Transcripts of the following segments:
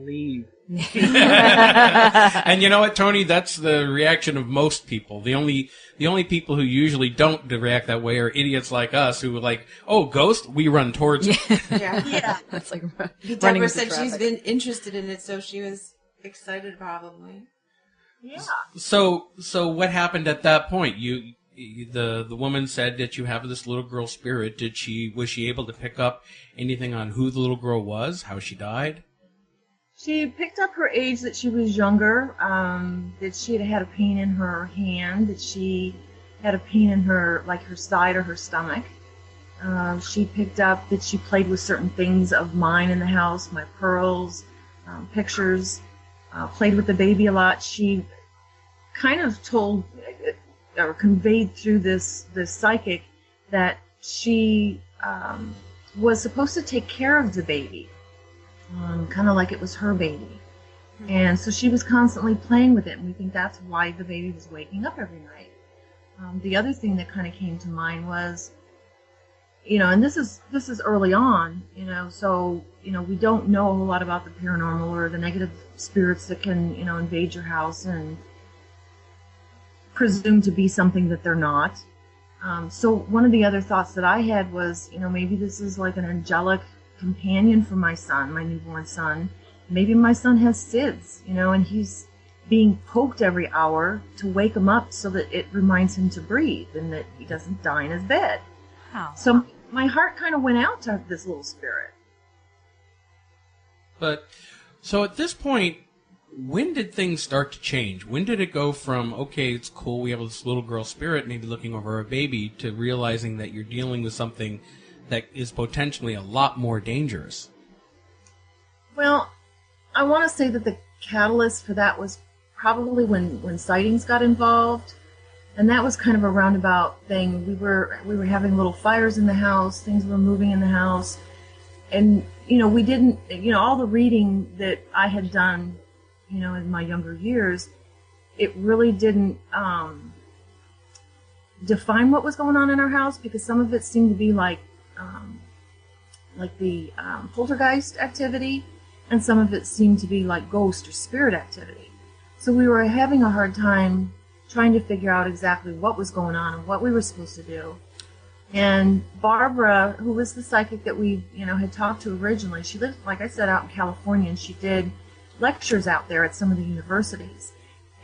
leave. And you know what, Tony? That's the reaction of most people. The only people who usually don't react that way are idiots like us who are like, oh, ghost, we run towards it. Yeah. That's like Debra said she's been interested in it, so she was excited probably. Yeah. So what happened at that point? The woman said that you have this little girl spirit. Was she able to pick up anything on who the little girl was, how she died? She picked up her age, that she was younger, that she had a pain in her hand, that she had a pain in her side or her stomach. She picked up that she played with certain things of mine in the house, my pearls, pictures, played with the baby a lot. She kind of told or conveyed through this psychic that she was supposed to take care of the baby. Kind of like it was her baby. And so she was constantly playing with it, and we think that's why the baby was waking up every night. The other thing that kind of came to mind was, and this is early on, so, we don't know a whole lot about the paranormal or the negative spirits that can, invade your house and presume to be something that they're not. So one of the other thoughts that I had was, maybe this is like an angelic companion for my son, my newborn son. Maybe my son has SIDS, and he's being poked every hour to wake him up so that it reminds him to breathe and that he doesn't die in his bed. Wow. So my heart kind of went out to this little spirit. But, so at this point, when did things start to change? When did it go from, okay, it's cool, we have this little girl spirit maybe looking over a baby, to realizing that you're dealing with something that is potentially a lot more dangerous? Well, I want to say that the catalyst for that was probably when Sightings got involved, and that was kind of a roundabout thing. We were having little fires in the house, things were moving in the house, and we didn't, all the reading that I had done, in my younger years, it really didn't define what was going on in our house, because some of it seemed to be like the poltergeist activity, and some of it seemed to be like ghost or spirit activity. So we were having a hard time trying to figure out exactly what was going on and what we were supposed to do. And Barbara, who was the psychic that we, had talked to originally, she lived, like I said, out in California, and she did lectures out there at some of the universities.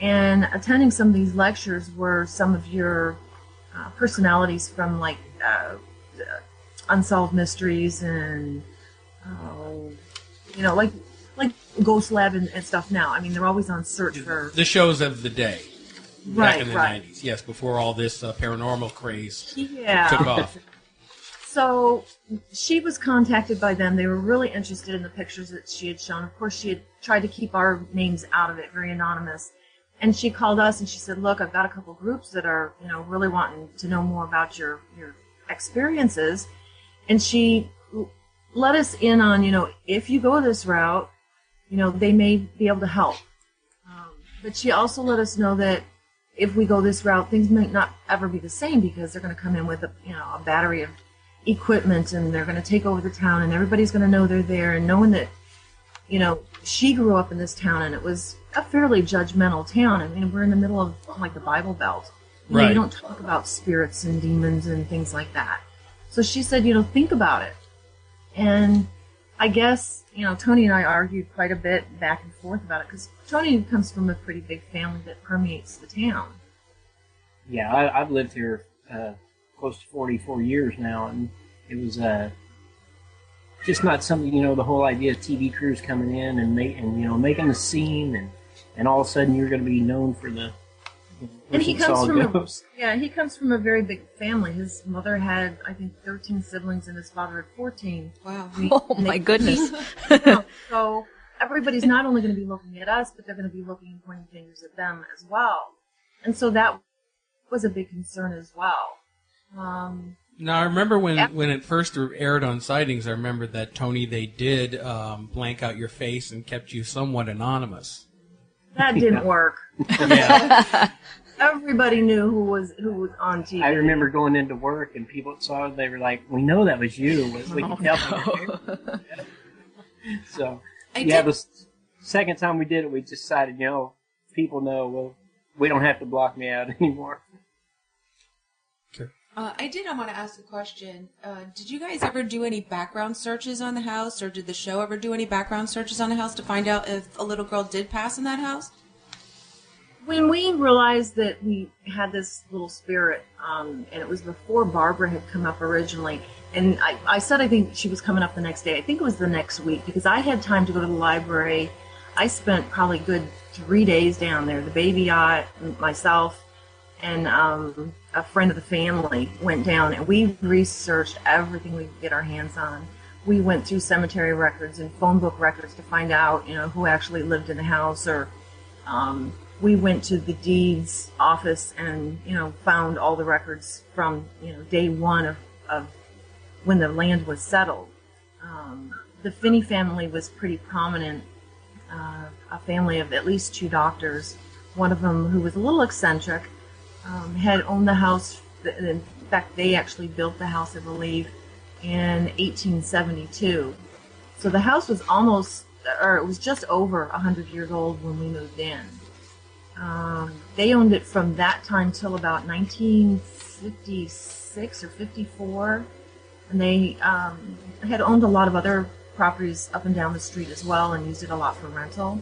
And attending some of these lectures were some of your personalities from Unsolved Mysteries and like Ghost Lab and stuff now. I mean, they're always on search for the shows of the day. Right, back in the 90s, yes, before all this paranormal craze Yeah. took off. So she was contacted by them. They were really interested in the pictures that she had shown. Of course, she had tried to keep our names out of it, very anonymous. And she called us and she said, look, I've got a couple groups that are, really wanting to know more about your experiences. And she let us in on, if you go this route, they may be able to help. But she also let us know that if we go this route, things might not ever be the same, because they're going to come in with a battery of equipment, and they're going to take over the town, and everybody's going to know they're there. And knowing that, she grew up in this town, and it was a fairly judgmental town. I mean, we're in the middle of the Bible Belt. Right. You don't talk about spirits and demons and things like that. So she said, think about it. And I guess, Tony and I argued quite a bit back and forth about it, because Tony comes from a pretty big family that permeates the town. Yeah, I've lived here close to 44 years now, and it was just not something, the whole idea of TV crews coming in and making the scene, and all of a sudden you're going to be known for the and he comes from he comes from a very big family. His mother had, I think, 13 siblings, and his father had 14. Wow. Oh my goodness. So everybody's not only going to be looking at us, but they're going to be looking and pointing fingers at them as well. And so that was a big concern as well. Now, I remember when it first aired on Sightings, I remember that, Tony, they did blank out your face and kept you somewhat anonymous. That didn't work. Yeah. Everybody knew who was on TV. I remember going into work, and people saw it, they were like, we know that was you. We could tell. So, second time we did it, we decided, people know, well, we don't have to block me out anymore. I want to ask a question. Did you guys ever do any background searches on the house, or did the show ever do any background searches on the house to find out if a little girl did pass in that house? When we realized that we had this little spirit, and it was before Barbara had come up originally, and I said I think she was coming up the next day. I think it was the next week, because I had time to go to the library. I spent probably a good 3 days down there. The baby yacht, myself, and a friend of the family went down, and we researched everything we could get our hands on. We went through cemetery records and phone book records to find out, who actually lived in the house, or we went to the deeds office and, found all the records from, day one of when the land was settled. The Finney family was pretty prominent, a family of at least 2 doctors. One of them, who was a little eccentric, had owned the house. In fact, they actually built the house, I believe, in 1872. So the house was it was just over 100 years old when we moved in. They owned it from that time till about 1956 or 54, and they had owned a lot of other properties up and down the street as well, and used it a lot for rental.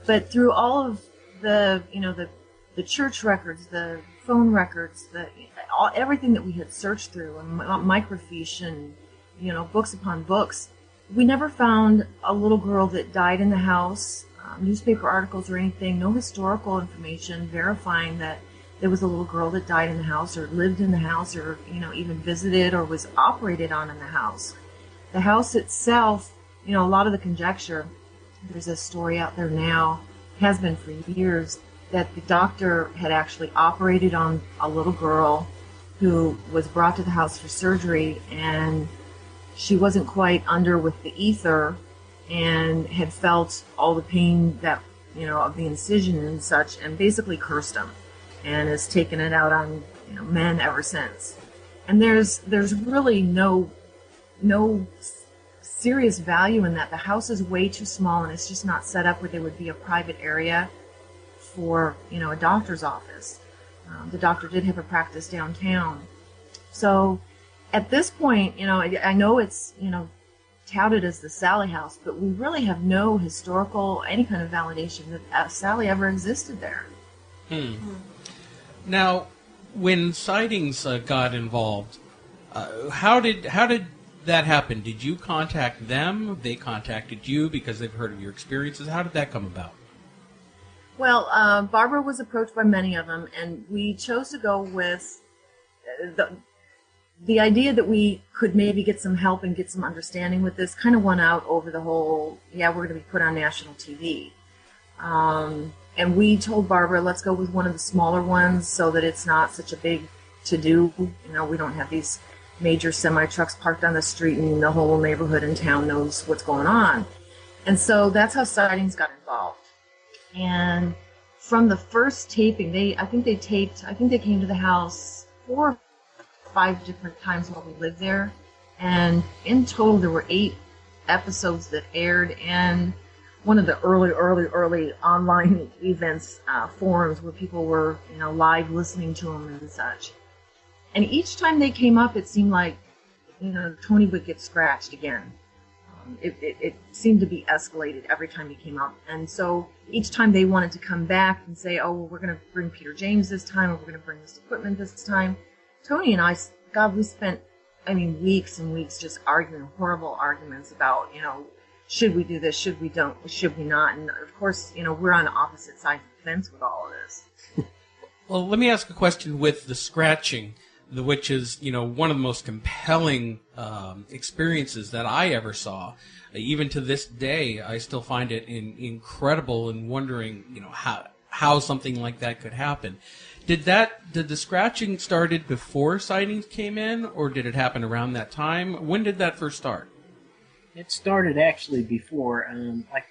But through all of the church records, the phone records, everything that we had searched through, and microfiche, and books upon books, we never found a little girl that died in the house. Newspaper articles or anything, no historical information verifying that there was a little girl that died in the house, or lived in the house, or even visited or was operated on in the house. The house itself, a lot of the conjecture, there's a story out there now, has been for years, that the doctor had actually operated on a little girl who was brought to the house for surgery, and she wasn't quite under with the ether, and had felt all the pain that, of the incision and such, and basically cursed him, and has taken it out on, men ever since. And there's really no serious value in that. The house is way too small, and it's just not set up where there would be a private area for, a doctor's office. The doctor did have a practice downtown. So at this point, I know it's, touted as the Sallie house, but we really have no historical, any kind of validation that Sallie ever existed there. Now, when Sightings got involved, how did that happen? Did you contact them? They contacted you because they've heard of your experiences? How did that come about? Well, Barbara was approached by many of them, and we chose to go with the idea that we could maybe get some help and get some understanding with this kind of won out over the whole, we're going to be put on national TV. And we told Barbara, let's go with one of the smaller ones so that it's not such a big to-do. We don't have these major semi-trucks parked on the street and the whole neighborhood in town knows what's going on. And so that's how Sightings got involved. And from the first taping, I think they came to the house 4 or 5 different times while we lived there, and in total there were 8 episodes that aired, and one of the early online events, forums where people were live listening to them and such. And each time they came up, it seemed like Tony would get scratched again. It seemed to be escalated every time he came up, and so each time they wanted to come back and say, oh, well, we're going to bring Peter James this time, or we're going to bring this equipment this time. Tony and I, we spent, weeks and weeks just arguing, horrible arguments about, should we do this, should we not, and of course, we're on opposite sides of the fence with all of this. Well, let me ask a question with the scratching, which is, one of the most compelling experiences that I ever saw. Even to this day, I still find it incredible and wondering, how something like that could happen. Did the scratching started before Sightings came in, or did it happen around that time? When did that first start? It started actually before. I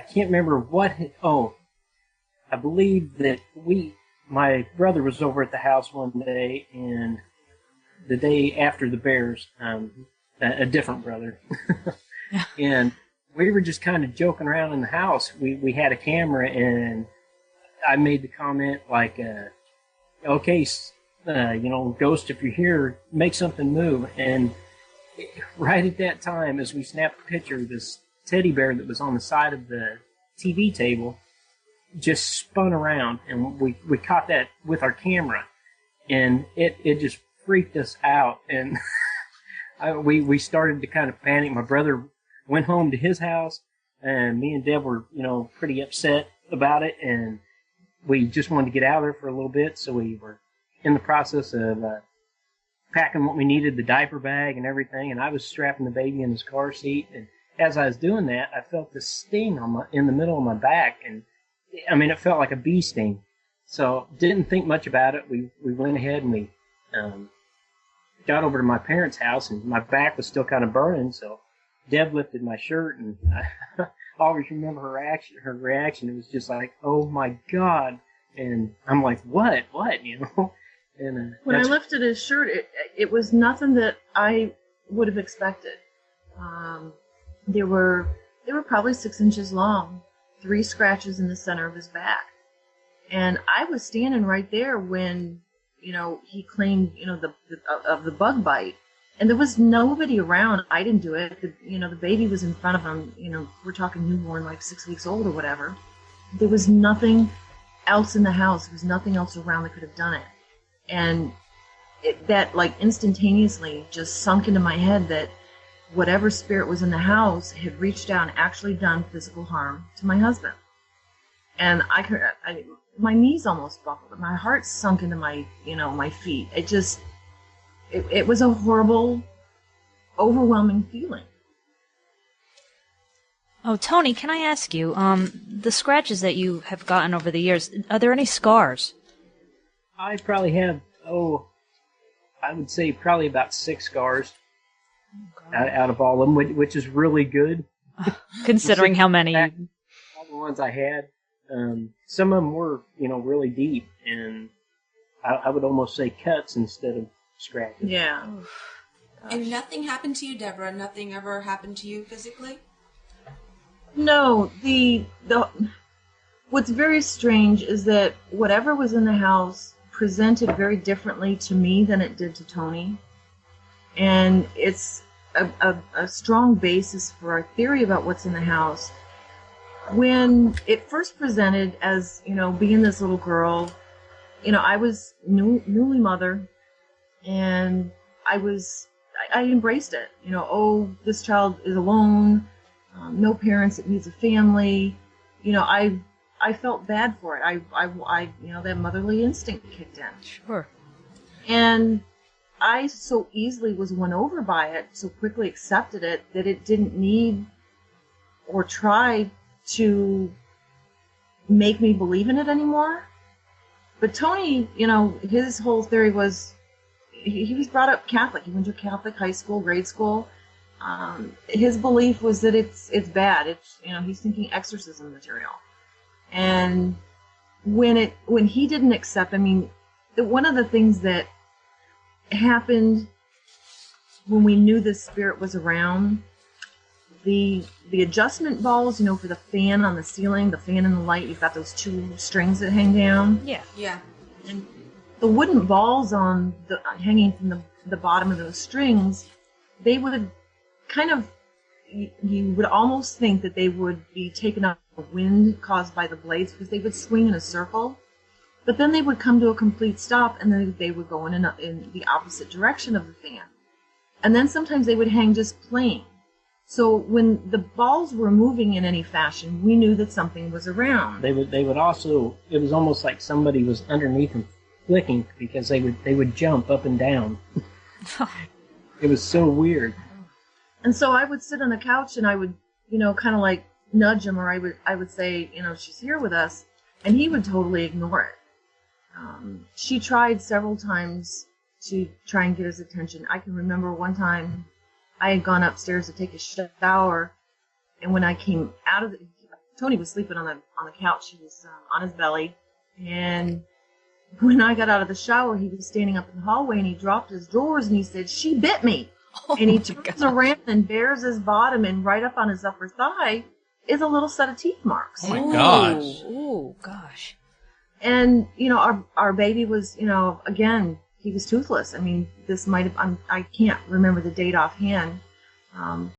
can't remember what. I believe that my brother was over at the house one day, and the day after the Bears, a different brother, and we were just kind of joking around in the house. We had a camera, and I made the comment like, okay, ghost, if you're here, make something move. And right at that time, as we snapped the picture, this teddy bear that was on the side of the TV table just spun around, and we caught that with our camera, and it just freaked us out. And we started to kind of panic. My brother went home to his house, and me and Deb were, pretty upset about it, and we just wanted to get out of there for a little bit, so we were in the process of packing what we needed, the diaper bag and everything, and I was strapping the baby in his car seat, and as I was doing that, I felt this sting in the middle of my back, and it felt like a bee sting. So didn't think much about it. We went ahead and we got over to my parents' house, and my back was still kind of burning, so Deb lifted my shirt, and I always remember her reaction. It was just like, oh my God. And I'm like, what? And when I lifted his shirt, it was nothing that I would have expected. They were probably 6 inches long, 3 scratches in the center of his back. And I was standing right there when, he claimed, of the bug bite. And there was nobody around. I didn't do it. The baby was in front of him. We're talking newborn, like 6 weeks old or whatever. There was nothing else in the house. There was nothing else around that could have done it. And that instantaneously just sunk into my head that whatever spirit was in the house had reached out and actually done physical harm to my husband. And my knees almost buckled. My heart sunk into my feet. It was a horrible, overwhelming feeling. Oh, Tony, can I ask you, the scratches that you have gotten over the years, are there any scars? I probably have, I would say probably about 6 scars out of all of them, which is really good. Considering how many. All the ones I had. Some of them were, really deep, and I would almost say cuts instead of scratches. Yeah. And nothing happened to you, Debra? Nothing ever happened to you physically? No. What's very strange is that whatever was in the house presented very differently to me than it did to Tony. And it's a strong basis for our theory about what's in the house. When it first presented as, being this little girl, I was newly mother, and I embraced it. This child is alone, no parents, it needs a family. I felt bad for it. I that motherly instinct kicked in. Sure. And I so easily was won over by it, so quickly accepted it, that it didn't need or try to make me believe in it anymore. But Tony, his whole theory was, he was brought up Catholic. He went to Catholic high school, grade school. His belief was that it's bad. He's thinking exorcism material. And when he didn't accept, one of the things that happened when we knew this spirit was around, the adjustment balls, for the fan on the ceiling, the fan and the light, you've got those 2 strings that hang down. Yeah. Yeah. And the wooden balls hanging from the bottom of those strings, they would kind of, you would almost think that they would be taken up by the wind caused by the blades, because they would swing in a circle, but then they would come to a complete stop, and then they would go in the opposite direction of the fan. And then sometimes they would hang just plain. So when the balls were moving in any fashion, we knew that something was around. They would also, it was almost like somebody was underneath them flicking, because they would jump up and down. It was so weird. And so I would sit on the couch, and I would, kind of like nudge him, or I would say, she's here with us, and he would totally ignore it. She tried several times to try and get his attention. I can remember one time I had gone upstairs to take a shower, and when I came out of Tony was sleeping on the couch. He was on his belly, and when I got out of the shower, he was standing up in the hallway, and he dropped his drawers, and he said, "She bit me." And he turns around and bares his bottom, and right up on his upper thigh is a little set of teeth marks. Oh my gosh. Oh gosh. And, you know, our baby was, you know, again, he was toothless. I mean, this might have, I can't remember the date offhand.